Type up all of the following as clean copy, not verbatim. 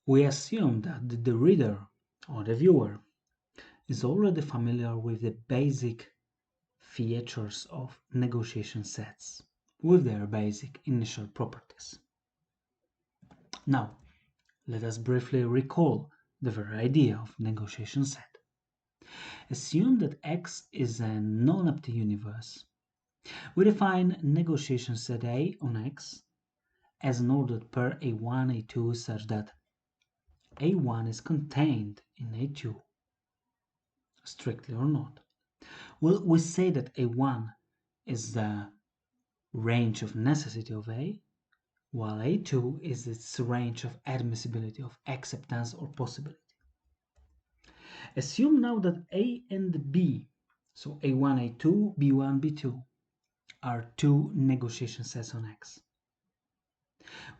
We assume that the reader or the viewer is already familiar with the basic features of negotiation sets, with their basic initial properties. Now, let us briefly recall the very idea of negotiation set. Assume that X is a non-empty universe. We define negotiation set A on X as an ordered pair A1, A2 such that A1 is contained in A2, strictly or not. Well, we say that A1 is the range of necessity of A, while A2 is its range of admissibility, of acceptance or possibility. Assume now that A and B, so A1, A2, B1, B2, are two negotiation sets on X.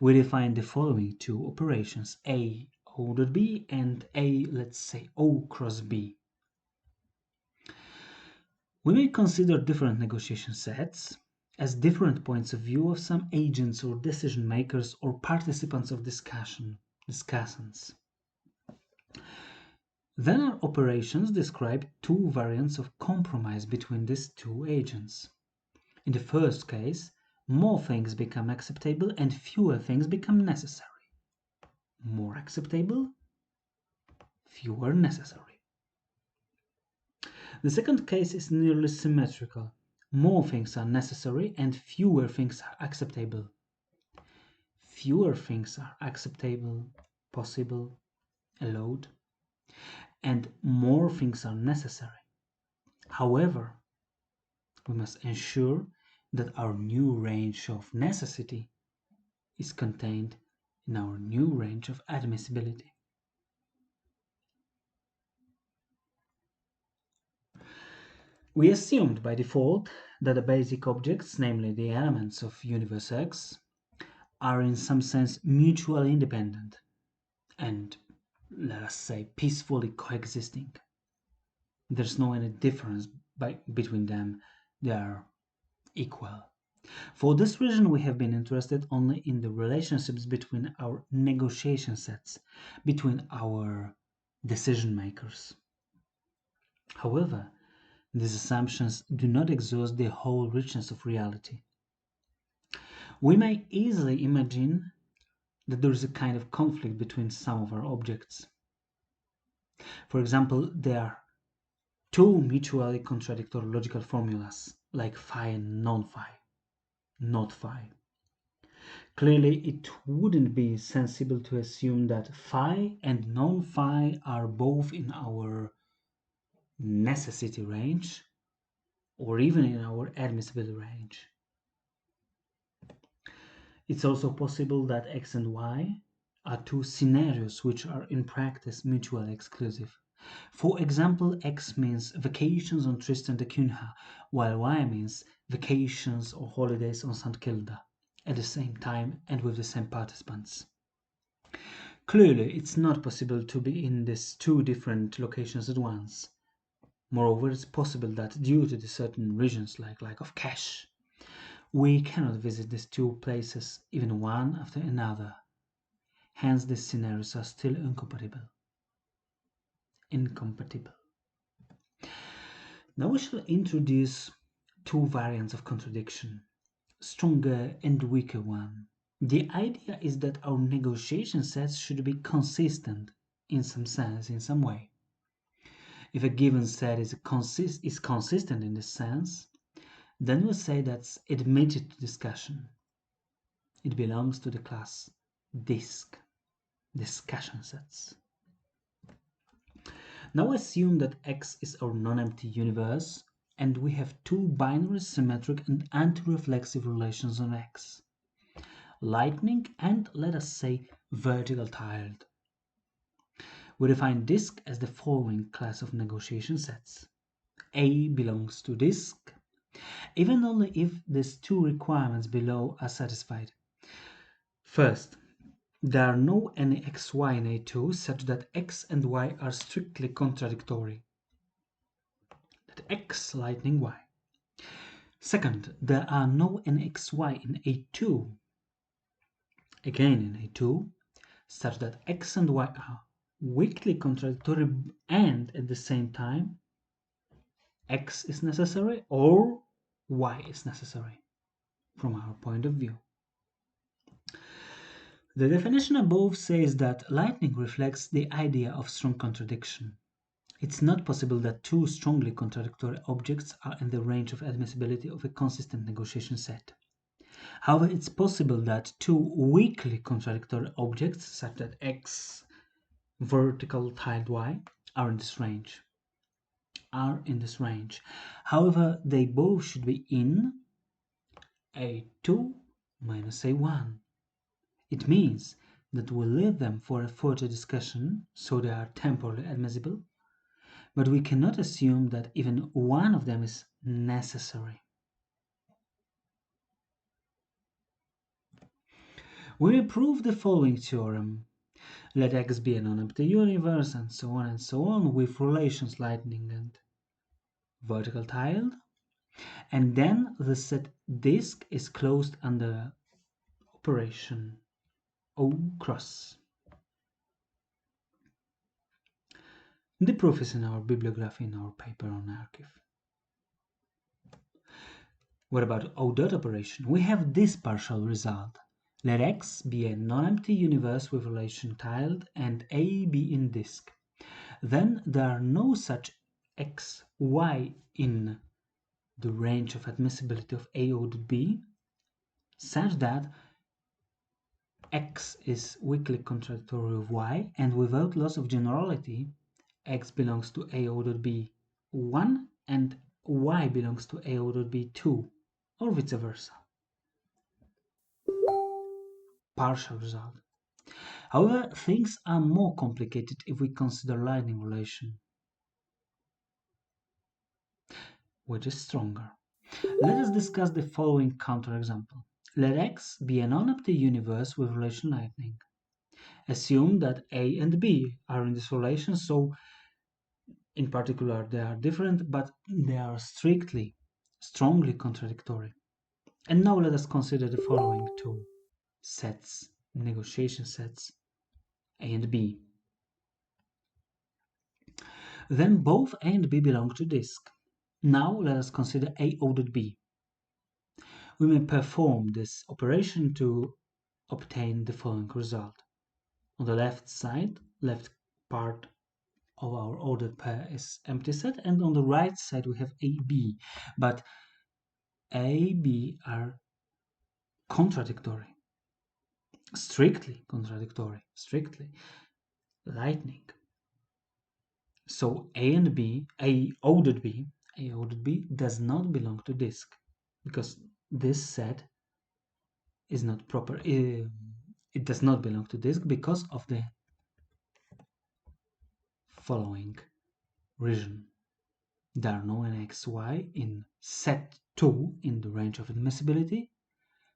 We define the following two operations, A ordered B and A, let's say, O cross B. We may consider different negotiation sets as different points of view of some agents or decision makers or participants of discussants. Then our operations describe two variants of compromise between these two agents. In the first case, more things become acceptable and fewer things become necessary. More acceptable, fewer necessary. The second case is nearly symmetrical. More things are necessary and fewer things are acceptable. Fewer things are acceptable, possible, allowed, and more things are necessary. However, we must ensure that our new range of necessity is contained in our new range of admissibility. We assumed by default that the basic objects, namely the elements of universe X, are in some sense mutually independent and, let us say, peacefully coexisting. There's no any difference between them, they are equal. For this reason, we have been interested only in the relationships between our negotiation sets, between our decision makers. However, these assumptions do not exhaust the whole richness of reality. We may easily imagine that there is a kind of conflict between some of our objects. For example, there are two mutually contradictory logical formulas, like phi and non-phi, not phi. Clearly, it wouldn't be sensible to assume that phi and non-phi are both in our necessity range or even in our admissibility range. It's also possible that X and Y are two scenarios which are in practice mutually exclusive. For example, X means vacations on Tristan da Cunha, while Y means vacations or holidays on St. Kilda at the same time and with the same participants. Clearly, it's not possible to be in these two different locations at once. Moreover, it's possible that due to the certain reasons like lack of cash, we cannot visit these two places even one after another. Hence, these scenarios are still incompatible. Now we shall introduce two variants of contradiction, stronger and weaker one. The idea is that our negotiation sets should be consistent in some sense, in some way. If a given set is consistent in this sense, then we say that's admitted to discussion. It belongs to the class discussion sets. Now assume that X is our non-empty universe and we have two binary symmetric and anti-reflexive relations on X. Lightning and, let us say, vertical tiled. We define disk as the following class of negotiation sets. A belongs to disk, even only if these two requirements below are satisfied. First, there are no any xy in A2 such that x and y are strictly contradictory. That x lightning y. Second, there are no any xy in A2. Again in A2, such that x and y are weakly contradictory and at the same time x is necessary or y is necessary from our point of view. The definition above says that lightning reflects the idea of strong contradiction. It's not possible that two strongly contradictory objects are in the range of admissibility of a consistent negotiation set. However, it's possible that two weakly contradictory objects, such that x vertical tiled y, are in this range. However, they both should be in a2 minus a1. It means that we leave them for a further discussion, so they are temporally admissible, but we cannot assume that even one of them is necessary. We prove the following theorem. Let X be a non-empty universe, and so on, with relations lightning and vertical tiled, and then the set disk is closed under operation O cross. The proof is in our bibliography in our paper on archive. What about O dot operation? We have this partial result. Let X be a non-empty universe with relation tiled and A be in disk. Then there are no such X, Y in the range of admissibility of A O dot B, such that X is weakly contradictory with Y, and without loss of generality, X belongs to A O dot B 1 and Y belongs to A O dot B 2, or vice versa. Partial result. However, things are more complicated if we consider lightning relation, which is stronger. Let us discuss the following counterexample. Let X be a non-empty universe with relation lightning. Assume that A and B are in this relation, so in particular they are different, but they are strongly contradictory. And now let us consider the following two sets, negotiation sets, A and B. Then both A and B belong to disk. Now let us consider A O dot B. We may perform this operation to obtain the following result. On the left side, left part of our ordered pair is empty set, and on the right side we have AB, but AB are contradictory, strictly contradictory, strictly lightning. So A and B, A O dot B does not belong to disk because this set is not proper. It does not belong to disk because of the following reason. There are no NXY in set 2 in the range of admissibility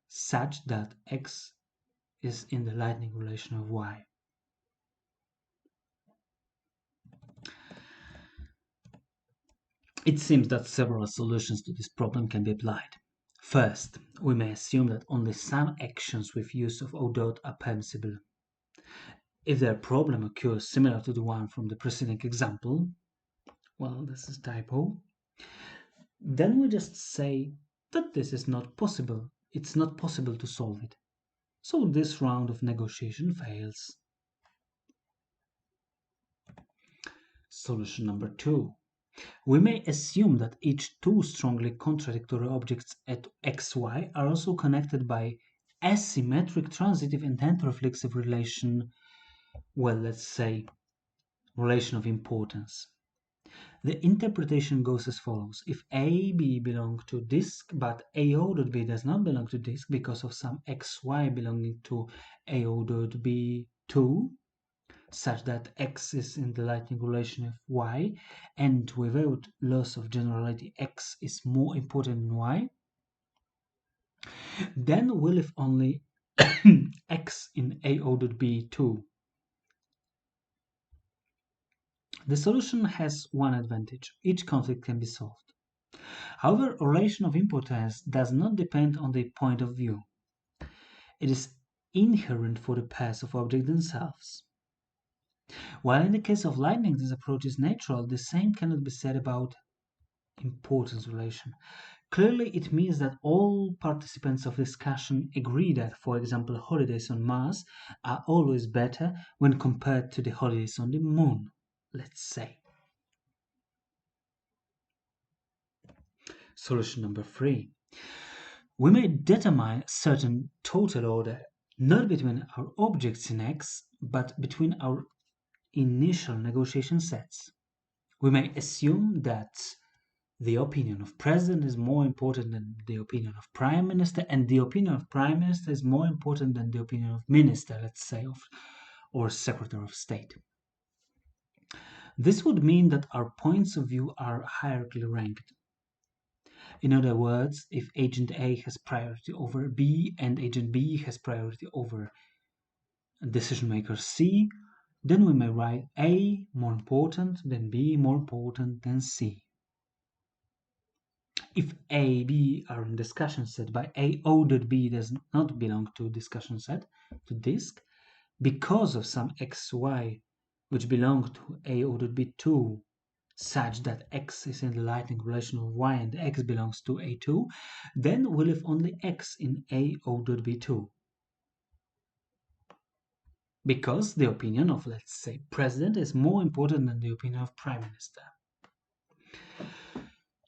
such that X is in the lightning relation of Y. It seems that several solutions to this problem can be applied. First, we may assume that only some actions with use of O dot are permissible. If their problem occurs similar to the one from the preceding example, well, this is typo, then we just say that this is not possible. It's not possible to solve it. So this round of negotiation fails. Solution number 2. We may assume that each two strongly contradictory objects at xy are also connected by asymmetric transitive and antireflexive relation, well, let's say, relation of importance. The interpretation goes as follows. If AB belong to disk, but AO dot B does not belong to disk because of some XY belonging to AO dot B2, such that X is in the lightning relation of Y, and without loss of generality X is more important than Y, then we leave only X in AO dot B2. The solution has one advantage. Each conflict can be solved. However, relation of importance does not depend on the point of view. It is inherent for the pairs of objects themselves. While in the case of lightning this approach is natural, the same cannot be said about importance relation. Clearly, it means that all participants of discussion agree that, for example, holidays on Mars are always better when compared to the holidays on the Moon, let's say. Solution number 3. We may determine certain total order not between our objects in X, but between our initial negotiation sets. We may assume that the opinion of president is more important than the opinion of prime minister, and the opinion of prime minister is more important than the opinion of minister, let's say, or secretary of state. This would mean that our points of view are hierarchically ranked. In other words, if agent A has priority over B and agent B has priority over decision maker C, then we may write A more important than B more important than C. If A, B are in discussion set by A, O.B does not belong to discussion set, to disk, because of some X, Y, which belong to A, O.B too, such that X is in the lightning relation of Y and X belongs to A2, then we leave only X in A, O.B too. Because the opinion of, let's say, president is more important than the opinion of prime minister.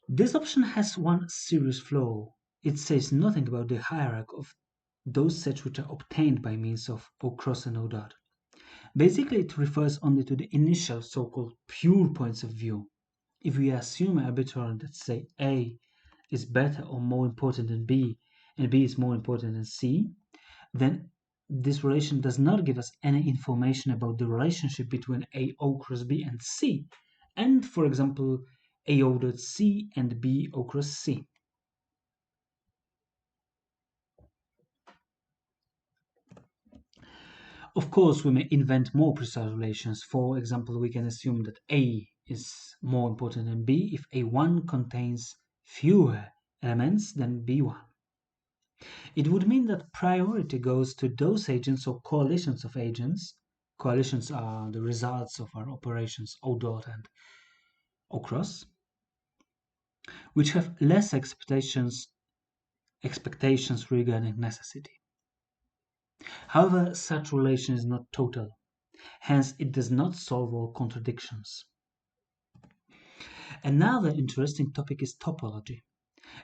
This option has one serious flaw. It says nothing about the hierarchy of those sets which are obtained by means of O cross and O dot. Basically, it refers only to the initial so-called pure points of view. If we assume arbitrarily that, say, A is better or more important than B, and B is more important than C, then this relation does not give us any information about the relationship between AO cross B and C, and, for example, AO dot C and BO cross C. Of course, we may invent more precise relations. For example, we can assume that A is more important than B if A1 contains fewer elements than B1. It would mean that priority goes to those agents or coalitions of agents. Coalitions are the results of our operations O dot and O cross, which have less expectations regarding necessity. However, such relation is not total. Hence, it does not solve all contradictions. Another interesting topic is topology.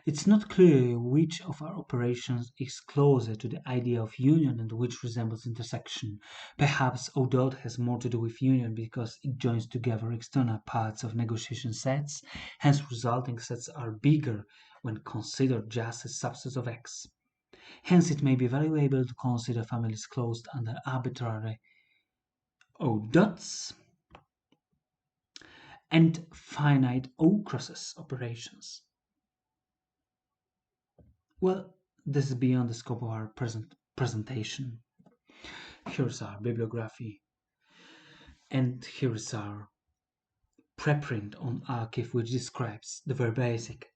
It's not clear which of our operations is closer to the idea of union and which resembles intersection. Perhaps O dot has more to do with union because it joins together external parts of negotiation sets, hence resulting sets are bigger when considered just as subsets of X. Hence it may be valuable to consider families closed under arbitrary O dots and finite O crosses operations. Well, this is beyond the scope of our presentation. Here's our bibliography, and here's our preprint on archive which describes the very basic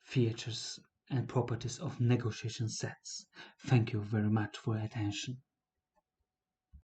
features and properties of negotiation sets. Thank you very much for your attention.